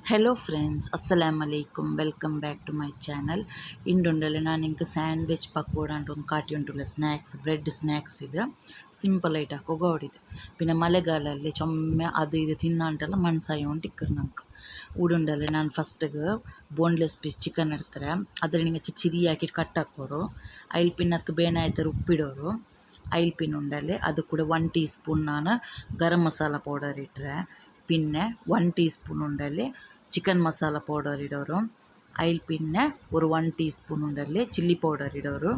Hello friends, Assalamu alaikum. Welcome back to my channel. ಇಂಡೊಂಡಲ್ಲಿ ನಾನು ಇಂಕ sandwich pakoda ಅಂತ ಒಂದು ಕಾಟಿ ಉಂಟುಲ್ಲ snacks bread snacks ಇದು simple ಐಟ್ ಹಾಕೋ ಹೊಡಿದೆ ಪಿನ್ನ ಮಳೆಗಾಲಲ್ಲಿ ಚೊಮ್ಮೆ ಅದು ಇದು ತಿನ್ನಂಟಲ್ಲ ಮನ್ಸಾಯಿ ಉಂಟು ಇಕ್ಕರು ನಂಗೆ ಉಡುಂಡಲ್ಲಿ ನಾನು ಫಸ್ಟಿಗೆ ಬೋನ್ಲೆಸ್ ಪೀಸ್ ಚಿಕನ್ ಇಡ್ತಾರೆ ಅದ್ರ ನಿಂಗೆ ಚಿರಿ ಹಾಕಿಟ್ಟು ಕಟ್ ಹಾಕೋರು ಐಲ್ ಪಿನ್ ಅದಕ್ಕೆ ಬೇನೆ ಆಯ್ತಾರೆ ಉಪ್ಪಿಡೋರು ಐಲ್ ಪಿನ್ ಉಂಡಲ್ಲಿ ಅದು ಕೂಡ 1 ಟೀ ಸ್ಪೂನ್ ನಾನು ಗರಂ ಮಸಾಲ ಪೌಡರ್ ಇಟ್ಟರೆ പിന്നെ 1 ടീസ്പൂൺ ഉണ്ടല്ലേ ചിക്കൻ മസാല പൗഡർ ഇടോರು അതിൽ പിന്നെ ഒരു 1 ടീസ്പൂൺ ഉണ്ടല്ലേ ചില്ലി പൗഡർ ഇടോರು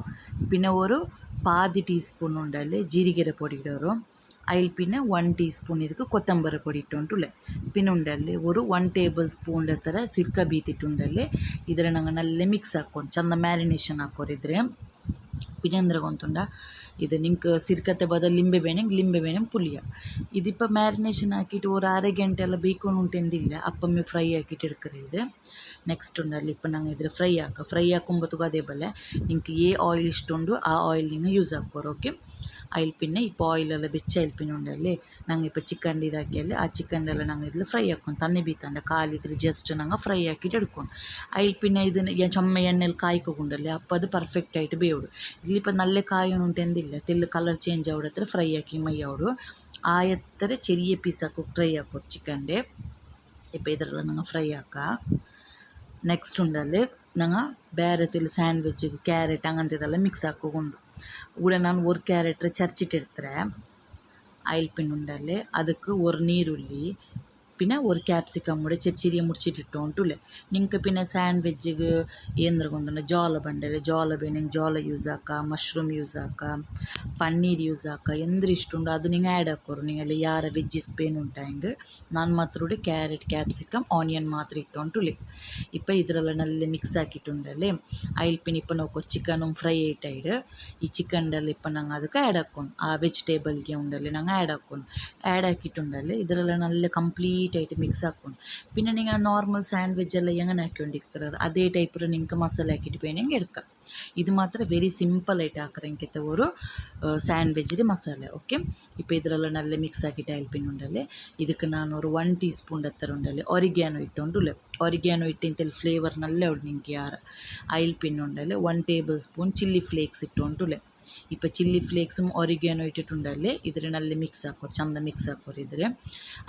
പിന്നെ ഒരു പാതി ടീസ്പൂൺ ഉണ്ടല്ലേ ജീരകര പൊടി ഇടോರು അതിൽ പിന്നെ 1 ടീസ്പൂൺ ಇದಕ್ಕೆ ಕೊತ್ತಂಬರಿ പൊടി ಇಟ್ಟುಂಟುಲೆ പിന്നെ ഉണ്ടല്ലേ ഒരു 1 ಟೇಬಲ್ ಸ್ಪೂನ್ ಥರ ಸಿರ್ಕ ಬೀತಿಟ್ಟುಂಡಲ್ಲಿ ಇದರ ನಂಗೆ ನಲ್ಲೆ ಮಿಕ್ಸ್ ಹಾಕ್ಕೊಂಡು ಚಂದ ಮ್ಯಾರಿನೇಷನ್ ಹಾಕೋರಿದ್ರೆ പിന്നെ എന്തിനാ കൊണ്ടുണ്ട ഇത് നിങ്ങൾക്ക് സിർക്കത്തെ ബദൽ ലിംബെ വേണം പുളിയ ഇതിപ്പോൾ മാരിനേഷൻ ആക്കിയിട്ട് ഒരു അര ಗಂಟೆ ಎಲ್ಲ ಬೇಯ್ಕೊಂಡು ಎಂದಿಲ್ಲ ಅಪ್ಪಮ್ಮೆ ಫ್ರೈ ಆಕಿಟ್ಟು എടുക്കരുത് ഇത് ನೆಕ್ಸ್ಟ್ ಉಂಡಲ್ಲಿ ಇപ്പം ನಂಗೆ ಇದ್ರೆ ಫ್ರೈ ಹಾಕೊಂಬತ್ತುಗೂ ಅದೇ ಬಲೆ ನಿಂಗೆ ಆಯಿಲ್ ಇಷ್ಟ ಉಂಡು ಆ ಆಯಿಲ್ ನೀವು ಯೂಸ್ ಹಾಕೋರು ಓಕೆ അതിൽ പിന്നെ ഇപ്പോൾ ഓയിലെല്ലാം വെച്ച് അതിൽ പിന്നെ ഉണ്ടല്ലേ ഞങ്ങൾ ഇപ്പോൾ ചിക്കൻ്റെ ഇതാക്കിയാൽ ആ ചിക്കൻ്റെ ഞങ്ങൾ ഇതിൽ ഫ്രൈ ആക്കും തന്നെ ബീത്താൻ്റെ കാലിതിൽ ജസ്റ്റ് ഞങ്ങൾ ഫ്രൈ ആക്കിയിട്ട് എടുക്കും അതിൽ പിന്നെ ഇത് ഞാൻ ചുമ എണ്ണയിൽ കായ്ക്കൊണ്ടല്ലേ അപ്പോൾ അത് പെർഫെക്റ്റായിട്ട് ಬೇಯೋಡು ഇതിലിപ്പോൾ നല്ല കായൊന്നും എന്തില്ല തെല്ല് കളർ ചേഞ്ച് ആവിടത്ര ഫ്രൈ ആക്കി മയ്യോಡು ആ എത്ര ചെറിയ പീസാക്കും ഫ്രൈ ആക്കും ചിക്കൻ്റെ ഇപ്പോൾ ഇതെല്ലാം ഞങ്ങൾ ഫ്രൈ ആക്കുക ನೆಕ್ಸ್ಟ್ ಉಂಡಲ್ಲಿ ನಂಗೆ ಬೇರೆ ತಿಳಿ ಸ್ಯಾಂಡ್ವಿಚ್ ಕ್ಯಾರೆಟ್ ಹಂಗಂತಿದೆಲ್ಲ ಮಿಕ್ಸ್ ಹಾಕೋಕೊಂಡು ಕೂಡ ನಾನು ஒரு ಕ್ಯಾರೆಟ್ ಚರ್ಚಿಟ್ಟಿರ್ತಾರೆ ಆಯಿಲ್ ಪಿನ್ ಉಂಡಲ್ಲಿ ಅದಕ್ಕೆ ஒரு ನೀರುಳ್ಳಿ പിന്നെ ഒരു ക്യാപ്സിക്കം കൂടെ ചെറിയ മുറിച്ചിട്ടിട്ട് ഉണ്ടല്ലേ നിങ്ങൾക്ക് പിന്നെ സാൻഡ്വിച്ചിക്ക് എന്തൊക്കെ കൊണ്ടുണ്ട് ജോല ബണ്ടല്ലേ ജോല വേണമെങ്കിൽ ജോല യൂസ് ആക്കാം മഷ്റൂം യൂസ് ആക്കാം പന്നീർ യൂസ് ആക്കാം എന്തൊരു ഇഷ്ടമുണ്ടോ അത് നിങ്ങൾ ആഡ് ആക്കോರು നിങ്ങൾ ಯಾರ വെജ്ജീസ് പേൻ ഉണ്ടായെങ്കിൽ ನಾನು ಮಾತ್ರ ಕ್ಯಾರೆಟ್ ಕ್ಯಾಪ್ಸಿಕಮ್ ಆನಿಯನ್ ಮಾತ್ರ ಇಟ್ಟುಂಟುಲೆ ಇപ്പം ಇದರೆಲ್ಲ നല്ല ಮಿಕ್ಸ್ ಹಾಕಿಟ್ಟುಂಡಲ್ಲಿ ಆಯಿಲ್ ಪಿನ್ ಇപ്പം ನಾವು ಚಿಕನ್ ಫ್ರೈ ಆಯ್ತಾಯಿಡು ಈ ಚಿಕನ್ಡಲ್ಲಿ ಇപ്പം ನಂಗೆ ಅದಕ್ಕೆ ಆ್ಯಡ್ ಹಾಕೊಂಡು ಆ ವೆಜಿಟೇಬಲ್ಗೆ ಉಂಡಲ್ಲಿ ನಂಗೆ ಆ್ಯಡ್ ಹಾಕಿಟ್ಟುಂಡಲ್ಲಿ ಇದರೆಲ್ಲ നല്ല ಕಂಪ್ಲೀಟ್ ആയിട്ട് മിക്സ് ആക്കണം പിന്നെ നിങ്ങൾ നോർമൽ സാൻഡ്വിച്ച് എല്ലാം എങ്ങനെ ആക്കിക്കൊണ്ടിരിക്കുന്നത് അതേ ടൈപ്പിൽ നിങ്ങൾക്ക് മസാല ആക്കിയിട്ട് വേണമെങ്കിൽ എടുക്കാം ഇത് മാത്രം വെരി സിമ്പിളായിട്ട് ആക്കറെങ്കിലത്തെ ഒരു സാൻഡ്വിച്ചിൻ്റെ മസാല ഓക്കെ ഇപ്പോൾ ഇതിലെല്ലാം നല്ല മിക്സ് ആക്കിയിട്ട് അതിൽ പിന്നെ ഉണ്ടല്ലേ ಇದಕ್ಕೆ ನಾನು ഒരു 1 ടീസ്പൂൺ എത്ര ഉണ്ടല്ലേ ഒറിഗാനോ ഇട്ടുണ്ടല്ലേ ഒറിഗാനോ ഇട്ടിൽ ഫ്ലേവർ നല്ല ഉണ്ട് നിങ്ങൾക്ക് ಯಾರು അതിൽ പിന്നെ ഉണ്ടല്ലേ 1 ടേബിൾ സ്പൂൺ ചില്ലി ഫ്ലേക്സ് ഇട്ടുണ്ടല്ലേ ഇപ്പോൾ ചില്ലി ഫ്ലേക്സും ഒറിഗാനോ ഇട്ടിട്ടുണ്ടല്ലേ ഇതിൽ നല്ല മിക്സ് ആക്കോ ചന്ത മിക്സ് ആക്കോರು ഇതിൽ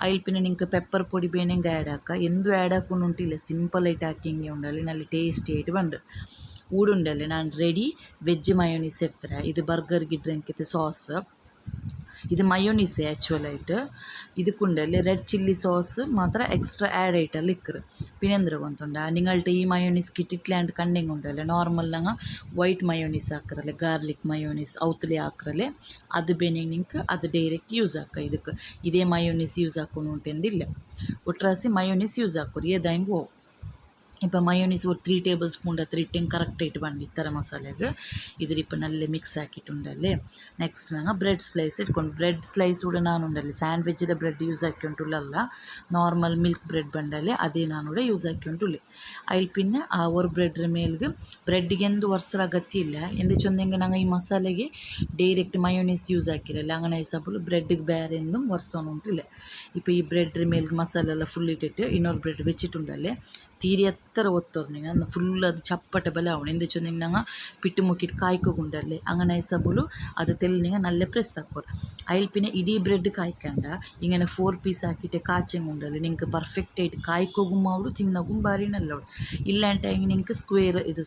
അതിൽ പിന്നെ നിങ്ങൾക്ക് പെപ്പർ പൊടി വേണമെങ്കിൽ ആഡ് ആക്കുക എന്തും ആഡ് ആക്കുന്നുണ്ടില്ല സിമ്പിളായിട്ട് ആക്കിയെങ്കിൽ ഉണ്ടല്ലേ നല്ല ടേസ്റ്റി ആയിട്ട് ഉണ്ട് ಊಡುಂಡಲ್ಲಿ ನಾನು ರೆಡಿ ವೆಜ್ ಮಯೋನೀಸ್ ಇರ್ತಾರೆ ಇದು ಬರ್ಗರ್ಗೆ ಇಡ್ರಂಕಿತ್ತು ಸಾಸ್ ಇದು ಮಯೋನೀಸೇ ಆ್ಯಕ್ಚುಲಾയിട്ട് ಇದಕ್ಕುಂಡಲ್ಲಿ ರೆಡ್ ಚಿಲ್ಲಿ ಸಾಸ್ ಮಾತ್ರ ಎಕ್ಸ್ಟ್ರಾ ಆ್ಯಡ್ ಆಯ್ಟಲ್ಲಿ ಇಕ್ಕರು പിന്നെ എന്തിനാ കൊണ്ടുണ്ട് നിങ്ങളുടെ ഈ മയോനീസ് കിട്ടിട്ടില്ലാണ്ട് കണ്ടെങ്കിൽ ഉണ്ടല്ലേ നോർമൽ ഞങ്ങൾ വൈറ്റ് മയോനീസ് ആക്കറല്ലേ ഗാർലിക് മയോനീസ് ഔത്തിലെ ആക്കറല്ലേ അത് ಬೇನೆಗೆ നിങ്ങൾക്ക് ಅದು ಡೈರೆಕ್ಟ್ ಯೂಸ್ ಹಾಕ ಇದಕ್ಕೆ ಇದೇ ಮಯೋನೀಸ್ ಯೂಸ್ ಹಾಕೊಂಡು ಉಂಟೆಂದಿಲ್ಲ ಒಟ್ರಾಸಿ ಮಯೋನೀಸ್ ಯೂಸ್ ಹಾಕೋರು ಏದಾಂಗೆ இப்போ ಮಯೋನೀಸ್ ஒரு 3 ಟೇಬಲ್ ಸ್ಪೂನ್ ಹತ್ರ ಇಟ್ಟಂಗೆ ಕರೆಕ್ಟಾയിട്ട് ಬಂದು ಈ ಥರ ಮಸಾಲೆಗೆ ಇದ್ರ ഇപ്പോൾ നല്ല ಮಿಕ್ಸ್ ಹಾಕಿಟ್ಟುಂಡಲ್ಲಿ ನೆಕ್ಸ್ಟ್ ನಂಗೆ ಬ್ರೆಡ್ ಸ್ಲೈಸ್ ಇಟ್ಕೊಂಡು ಬ್ರೆಡ್ ಸ್ಲೈಸ್ ಕೂಡ ನಾನು ಉಂಡಲ್ಲಿ ಸ್ಯಾಂಡ್ವಿಚ್ಚಿದ ಬ್ರೆಡ್ ಯೂಸ್ ಹಾಕಿಂಟುಳ್ಳಲ್ಲ ನಾರ್ಮಲ್ ಮಿಲ್ಕ್ ಬ್ರೆಡ್ ಬಂಡಲ್ಲಿ ಅದೇ ನಾನು ಕೂಡ ಯೂಸ್ ಹಾಕಿಂಟುಳ್ಳಿ അതിൽ പിന്നെ ആ ഒരു ബ്രെഡിന് മേൽക്ക് ബ്രെഡിಗೆ എന്ത് വർഷರ ಅಗತ್ಯ ಇಲ್ಲ ಎಂದು ಚಂದಂಗೆ ನಂಗೆ ಈ ಮಸಾಲೆಗೆ ಡೈರೆಕ್ಟ್ ಮಯೋನೀಸ್ ಯೂಸ್ ಹಾಕಿರಲ್ಲ അങ്ങനെ ಹಿಸಾಬಲು ಬ್ರೆಡ್ಗೆ ಬೇರೆ എന്തും വർഷമൊന്നും ഉണ്ടില്ല ഇപ്പോൾ ഈ ബ്രെഡിന് മേൽക്ക് മസാല എല്ലാം ഫുൾ ഇട്ടിട്ട് ಇನ್ನೊಂದು ಬ್ರೆಡ್ വെച്ചിട്ടുണ്ടല്ലേ തീരെ എത്ര ഒത്തോർണിങ്ങ ഫുൾ അത് ചപ്പട്ട ബല ആവണം എന്താ വെച്ചാൽ ഞങ്ങൾ പിട്ട് മുക്കിയിട്ട് കായ്ക്കൊണ്ടല്ലേ അങ്ങനെ ഐസബുളു അത് തെല്ലിങ്ങ നല്ല പ്രെസ് ആക്കോರು അതിൽ പിന്നെ ഇടീ ബ്രെഡ് കായ്ക്കണ്ട ഇങ്ങനെ 4 പീസ് ആക്കിയിട്ട് കാച്ചങ്ങുണ്ടല്ലേ നിങ്ങൾക്ക് പെർഫെക്റ്റായിട്ട് കായ്ക്കൊകും അവಡು ತಿನ್ನೋകും ಭಾರಿ ನಲ್ಲವಳು ഇല്ലാണ്ടെങ്കിൽ നിങ്ങൾക്ക് സ്ക്വയർ ഇത്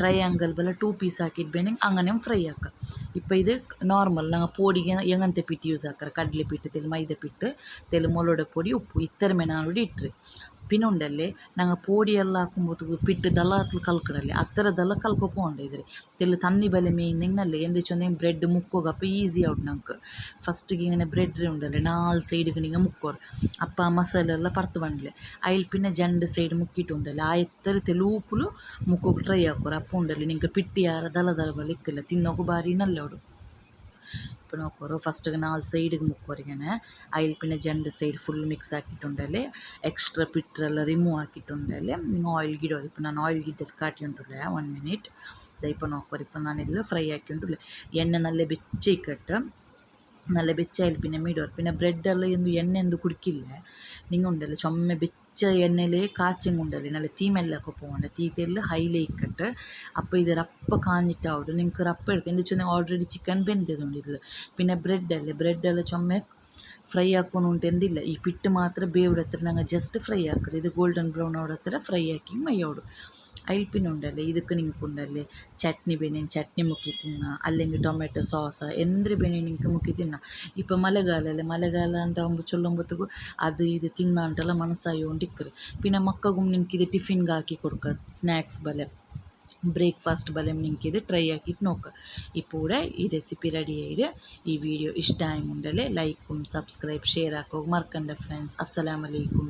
ട്രയാങ്കിൾ ബല 2 പീസ് ആക്കിയിട്ട് വേണമെങ്കിൽ അങ്ങനെയും ഫ്രൈ ആക്കാം ഇപ്പോൾ ഇത് നോർമൽ ഞങ്ങൾ പൊടിಗೆ എങ്ങനത്തെ പിട്ട് യൂസ് ആക്കാറ് കടലപ്പിട്ട് തെല് മൈദപ്പിട്ട് തെല് ಮೊಲೋಡ പൊടി ಉಪ್ಪು ಇತ್ತರ ನಾನೋಡಿ ಇಟ್ಟರೆ പിന്നെ ഉണ്ടല്ലേ ഞങ്ങൾ പൊടിയെല്ലാം ആക്കുമ്പോഴത്തേക്ക് പിട്ട് ദളത്തിൽ കലക്കടല്ലേ അത്തരದೆಲ್ಲ കലക്കൊപ്പോണ്ട് ഇದ್ರೆ തെല്ല് തന്നി ബല ಮೇಯ್ನಲ್ಲೇ ಎಂದು ಚಂದ ಬ್ರೆಡ್ ಮುಕ್ಕೋಗ ಅಪ್ಪ ಈಸಿ ಔಟ್ ನಂಗೆ ಫಸ್ಟಿಗೆ ഇങ്ങനെ ಬ್ರೆಡ್ ഉണ്ടല്ലേ 4 സൈഡിಗೆ നിങ്ങൾ മുക്കോರು ಅಪ್ಪ ಆ ಮಸಾಲೆ ಎಲ್ಲ ಪರ್ತು ಬಂಡಲೆ അതിൽ പിന്നെ 2 സൈഡ് ಮುಕ್ಕಿಟ್ಟುಂಡല്ലേ ಆ ಎತ್ತರ ತೆಲೂಪುಲು ಮುಕ್ಕೋಗಿ ಟ್ರೈ ಹಾಕೋರು ಅಪ್ಪ ಉಂಡಲ್ಲಿ ನಿಂಗೆ ಪಿಟ್ಟು ಯಾರ ದಲ ಬಲ ಇಕ್ಕಿಲ್ಲ ತಿನ್ನೋಕು ಭಾರಿ ನಲ್ಲವಡು ഇപ്പോൾ നോക്കോರು ഫസ്റ്റ് 4 സൈഡിಗೆ മുക്കോരിങ്ങനെ അതിൽ പിന്നെ 2 സൈഡ് ഫുൾ മിക്സ് ആക്കിയിട്ടുണ്ടല്ലേ എക്സ്ട്രാ പിട്ടെല്ലാം റിമൂവ് ആക്കിയിട്ടുണ്ടല്ലേ നിങ്ങൾ ഓയിൽ ಗಿಡೋರು ഇപ്പോൾ ನಾನು ಆಯಿಲ್ ಗಿಡದ ಕಾಟಿ ಉಂಟುಲ್ಲ 1 ಮಿನಿಟ್ ഇപ്പോൾ നോക്കോರು ഇപ്പോൾ ನಾನಿದು ಫ್ರೈ ആക്കിയിട്ടുണ്ടല്ലേ ಎಣ್ಣೆ നല്ല ಬೆಚ್ಚಿಕ್ಕಟ್ಟು നല്ല ಬೆಚ್ಚಾയാൽ പിന്നെ മീഡോർ പിന്നെ ബ്രെഡെല്ലാം എന്തു എണ്ണ എന്ത് കുടിക്കില്ല നിങ്ങൾ ഉണ്ടല്ലോ ചുമ്മ മിച്ച എണ്ണയിൽ കാച്ചും കൊണ്ടല്ലേ നല്ല തീമെല്ലൊക്കെ പോകണ്ട തീറ്റയിൽ ഹൈയിലേക്കിട്ട് അപ്പോൾ ഇത് റപ്പ കാഞ്ഞിട്ടാവും നിങ്ങൾക്ക് റപ്പ എടുക്കുക എന്താ വെച്ചാൽ ഓൾറെഡി ചിക്കൻ വെന്തതുകൊണ്ട് ഇതിൽ പിന്നെ ബ്രെഡെല്ലാം ചുമ ഫ്രൈ ആക്കുന്നുണ്ട് എന്തില്ല ഈ പിಟ್ಟು ಮಾತ್ರ ಬೇವ್ಡತ್ರ ನಂಗೆ ಜಸ್ಟ್ ಫ್ರೈ ಹಾಕ್ರಿ ಇದು ಗೋಲ್ಡನ್ ಬ್ರೌನ್ ಅವಡತ್ರ ಫ್ರೈ ಹಾಕಿ ಮೈಯೋಡು അതിൽ പിന്നെ ഉണ്ടല്ലേ ഇതൊക്കെ നിങ്ങൾക്ക് ഉണ്ടല്ലേ ചട്നി ബനിയൻ ചട്നി മുക്കി തിന്നാം അല്ലെങ്കിൽ ടൊമാറ്റോ സോസ് എന്തൊരു ബനിയൻ നിങ്ങൾക്ക് മുക്കി തിന്നാം ഇപ്പം മഴക്കാലമല്ലേ മഴക്കാലം ഉണ്ടാകുമ്പോൾ ചൊല്ലുമ്പോഴത്തേക്കും അത് ഇത് തിന്നാണ്ടെല്ലാം മനസ്സായോണ്ടിരിക്കല് പിന്നെ മക്കൾക്കും നിങ്ങൾക്ക് ഇത് ಟಿಫಿನ್ಗೆ ಹಾಕಿ കൊടുക്കുക സ്നാക്സ് പോലെ ബ്രേക്ക്ഫാസ്റ്റ് പോലെ നിങ്ങൾക്ക് ഇത് ട്രൈ ആക്കിയിട്ട് നോക്കുക ഇപ്പോൾ ഇവിടെ ഈ റെസിപ്പി റെഡി ആയിട്ട് ഈ വീഡിയോ ഇഷ്ടമായിട്ടുണ്ടെങ്കിൽ ലൈക്കും സബ്സ്ക്രൈബ് ഷെയർ ആക്കുക മറക്കണ്ട ഫ്രണ്ട്സ് അസ്സലാമു അലൈക്കും